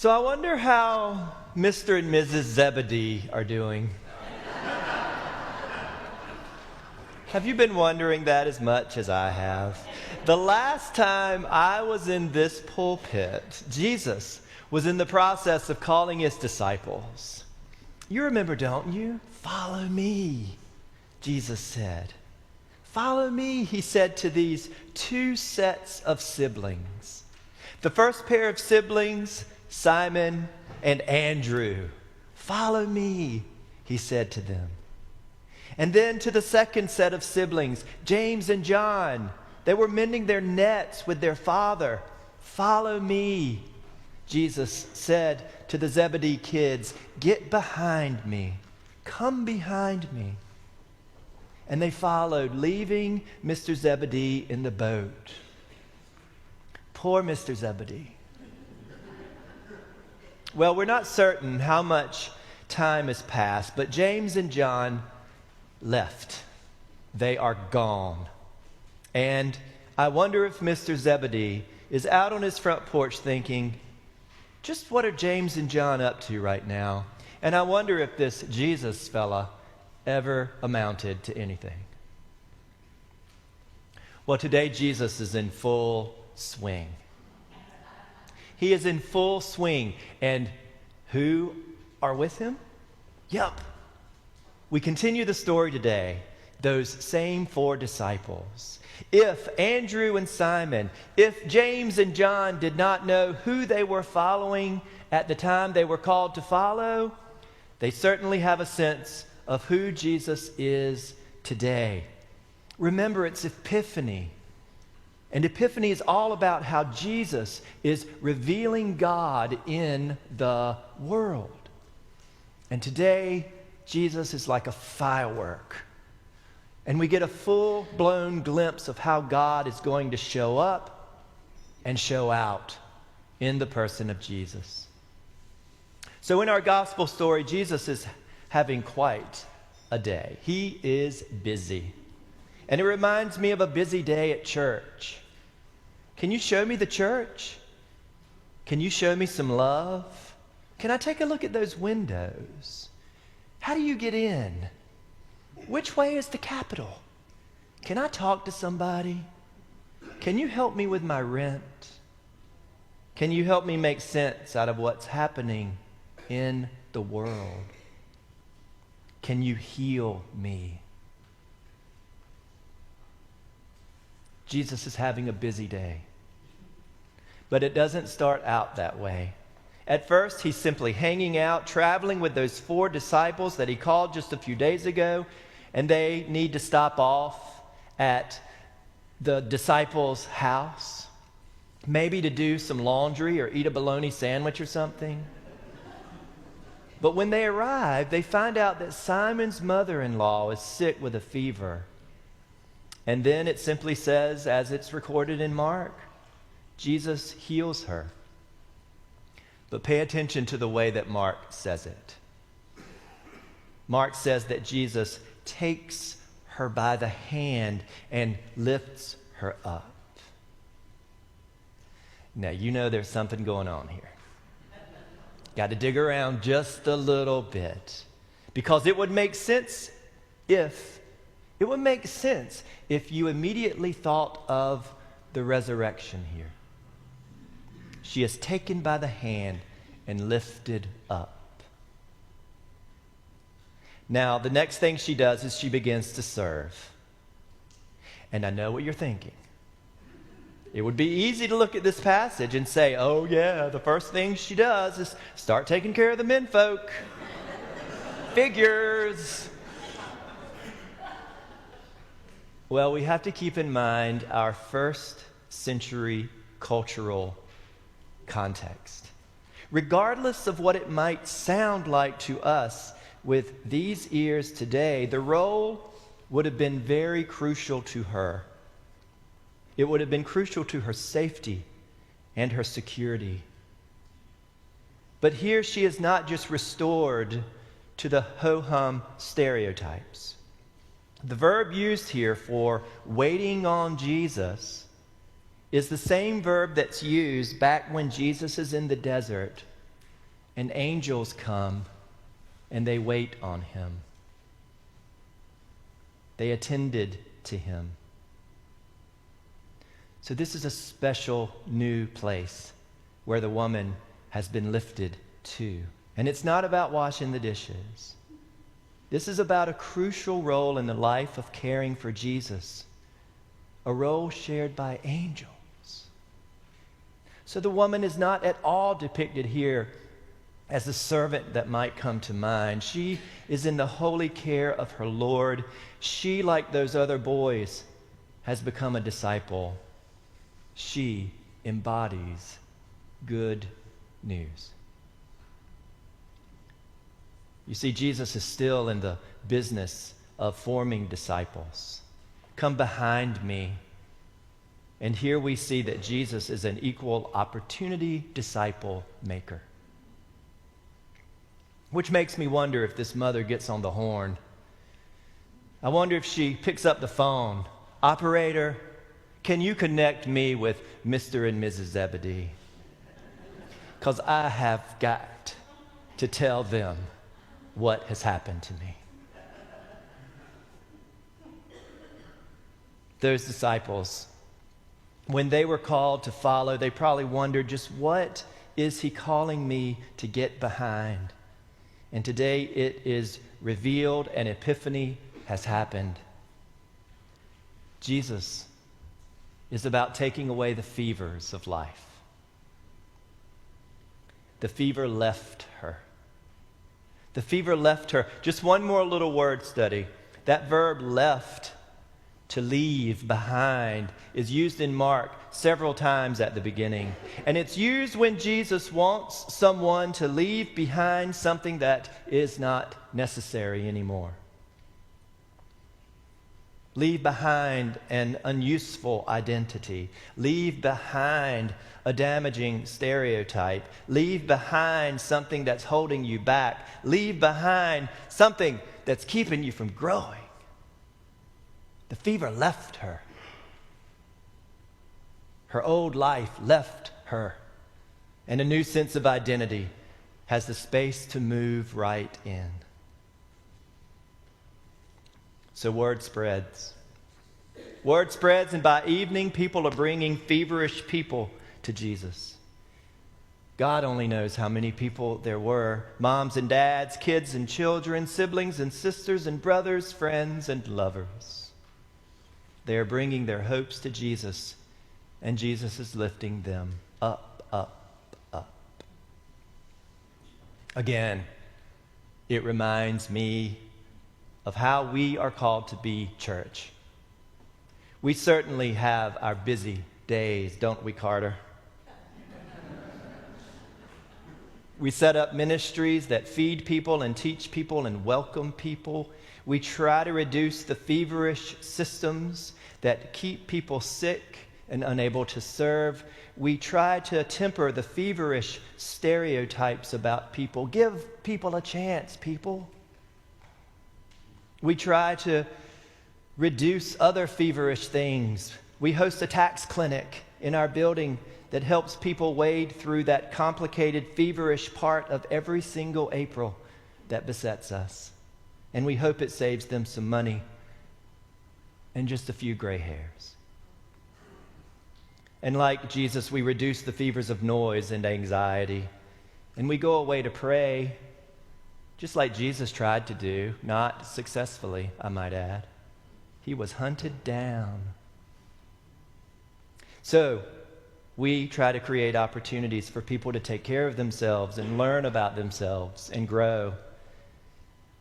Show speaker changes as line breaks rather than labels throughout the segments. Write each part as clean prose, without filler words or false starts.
So I wonder how Mr. and Mrs. Zebedee are doing. Have you been wondering that as much as I have? The last time I was in this pulpit, Jesus was in the process of calling his disciples. You remember, don't you? Follow me, Jesus said. Follow me, he said to these two sets of siblings. The first pair of siblings, Simon and Andrew. Follow me, he said to them. And then to the second set of siblings, James and John. They were mending their nets with their father. Follow me, Jesus said to the Zebedee kids. Get behind me. Come behind me. And they followed, leaving Mr. Zebedee in the boat. Poor Mr. Zebedee. Well, we're not certain how much time has passed, but James and John left. They are gone. And I wonder if Mr. Zebedee is out on his front porch thinking, just what are James and John up to right now? And I wonder if this Jesus fella ever amounted to anything. Well, today Jesus is in full swing. He is in full swing. And who are with him? Yep. We continue the story today. Those same four disciples. If Andrew and Simon, if James and John did not know who they were following at the time they were called to follow, they certainly have a sense of who Jesus is today. Remember, it's Epiphany. And Epiphany is all about how Jesus is revealing God in the world. And today, Jesus is like a firework. And we get a full-blown glimpse of how God is going to show up and show out in the person of Jesus. So in our gospel story, Jesus is having quite a day. He is busy. And it reminds me of a busy day at church. Can you show me the church? Can you show me some love? Can I take a look at those windows? How do you get in? Which way is the Capitol? Can I talk to somebody? Can you help me with my rent? Can you help me make sense out of what's happening in the world? Can you heal me? Jesus is having a busy day. But it doesn't start out that way. At first, he's simply hanging out, traveling with those four disciples that he called just a few days ago, and they need to stop off at the disciples' house, maybe to do some laundry or eat a bologna sandwich or something. But when they arrive, they find out that Simon's mother-in-law is sick with a fever. And then it simply says, as it's recorded in Mark, Jesus heals her. But pay attention to the way that Mark says it. Mark says that Jesus takes her by the hand and lifts her up. Now, you know there's something going on here. Got to dig around just a little bit. Because it would make sense if you immediately thought of the resurrection here. She is taken by the hand and lifted up. Now, the next thing she does is she begins to serve. And I know what you're thinking. It would be easy to look at this passage and say, oh yeah, the first thing she does is start taking care of the menfolk. Figures. Well, we have to keep in mind our first century cultural context. Regardless of what it might sound like to us with these ears today, the role would have been very crucial to her. It would have been crucial to her safety and her security. But here she is not just restored to the ho-hum stereotypes. The verb used here for waiting on Jesus is the same verb that's used back when Jesus is in the desert and angels come and they wait on him. They attended to him. So this is a special new place where the woman has been lifted to. And it's not about washing the dishes. This is about a crucial role in the life of caring for Jesus, a role shared by angels. So the woman is not at all depicted here as a servant that might come to mind. She is in the holy care of her Lord. She, like those other boys, has become a disciple. She embodies good news. You see, Jesus is still in the business of forming disciples. Come behind me. And here we see that Jesus is an equal opportunity disciple maker. Which makes me wonder if this mother gets on the horn. I wonder if she picks up the phone. Operator, can you connect me with Mr. and Mrs. Zebedee? Because I have got to tell them what has happened to me. Those disciples, when they were called to follow, they probably wondered, just what is he calling me to get behind? And today it is revealed, an epiphany has happened. Jesus is about taking away the fevers of life. The fever left her. The fever left her. Just one more little word study. That verb left, to leave behind, is used in Mark several times at the beginning. And it's used when Jesus wants someone to leave behind something that is not necessary anymore. Leave behind an unuseful identity. Leave behind a damaging stereotype. Leave behind something that's holding you back. Leave behind something that's keeping you from growing. The fever left her. Her old life left her. And a new sense of identity has the space to move right in. So word spreads. Word spreads, and by evening, people are bringing feverish people to Jesus. God only knows how many people there were. Moms and dads, kids and children, siblings and sisters and brothers, friends and lovers. They are bringing their hopes to Jesus, and Jesus is lifting them up, up, up. Again, it reminds me of how we are called to be church. We certainly have our busy days, don't we, Carter? We set up ministries that feed people and teach people and welcome people. We try to reduce the feverish systems that keep people sick and unable to serve. We try to temper the feverish stereotypes about people. Give people a chance, people. We try to reduce other feverish things. We host a tax clinic in our building that helps people wade through that complicated, feverish part of every single April that besets us. And we hope it saves them some money and just a few gray hairs. And like Jesus, we reduce the fevers of noise and anxiety. And we go away to pray, just like Jesus tried to do, not successfully, I might add. He was hunted down. So, we try to create opportunities for people to take care of themselves and learn about themselves and grow.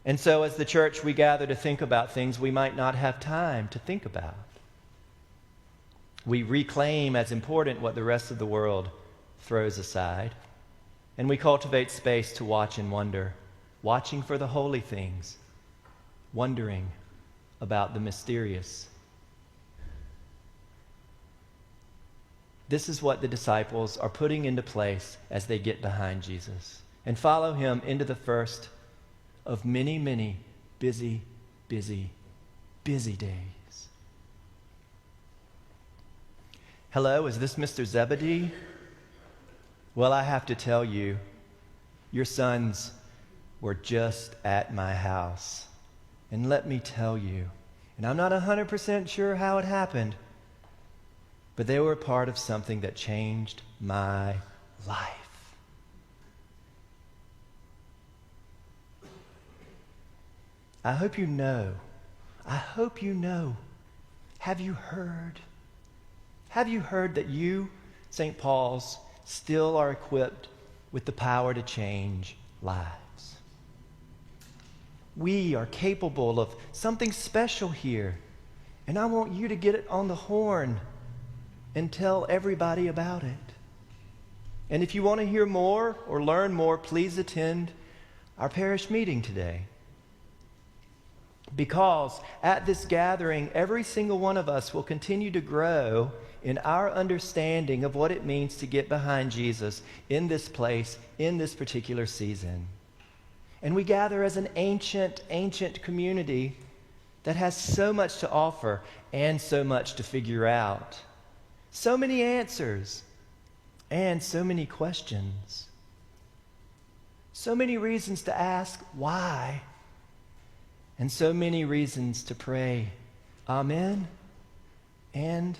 And so, as the church, we gather to think about things we might not have time to think about. We reclaim as important what the rest of the world throws aside. And we cultivate space to watch and wonder, watching for the holy things, wondering about the mysterious. This is what the disciples are putting into place as they get behind Jesus and follow him into the first of many, many busy, busy, busy days. Hello, is this Mr. Zebedee? Well, I have to tell you, Your sons were just at my house. And let me tell you, and I'm not 100% sure how it happened, but they were a part of something that changed my life. I hope you know. Have you heard? Have you heard that you, St. Paul's, still are equipped with the power to change lives? We are capable of something special here, and I want you to get it on the horn and tell everybody about it. And if you want to hear more or learn more, please attend our parish meeting today. Because at this gathering, every single one of us will continue to grow in our understanding of what it means to get behind Jesus in this place, in this particular season. And we gather as an ancient community that has so much to offer and so much to figure out. So many answers and so many questions. So many reasons to ask why. And so many reasons to pray, Amen and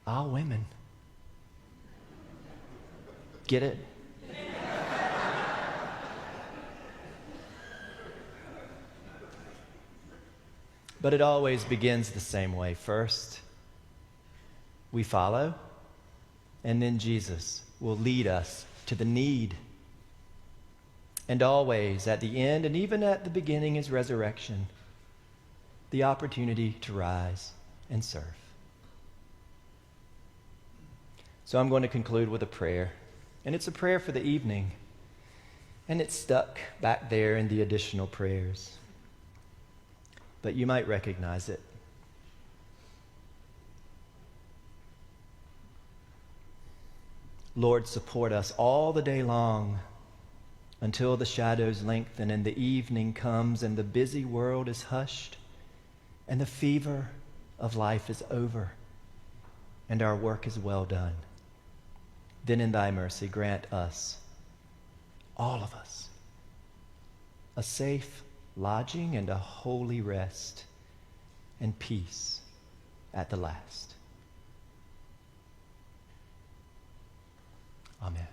Amen. Get it? But it always begins the same way. First, we follow, and then Jesus will lead us to the need. And always, at the end and even at the beginning, is resurrection, the opportunity to rise and serve. So I'm going to conclude with a prayer. And it's a prayer for the evening. And it's stuck back there in the additional prayers. But you might recognize it. Lord, support us all the day long until the shadows lengthen and the evening comes and the busy world is hushed and the fever of life is over and our work is well done. Then in thy mercy grant us, all of us, a safe lodging and a holy rest and peace at the last. Amen.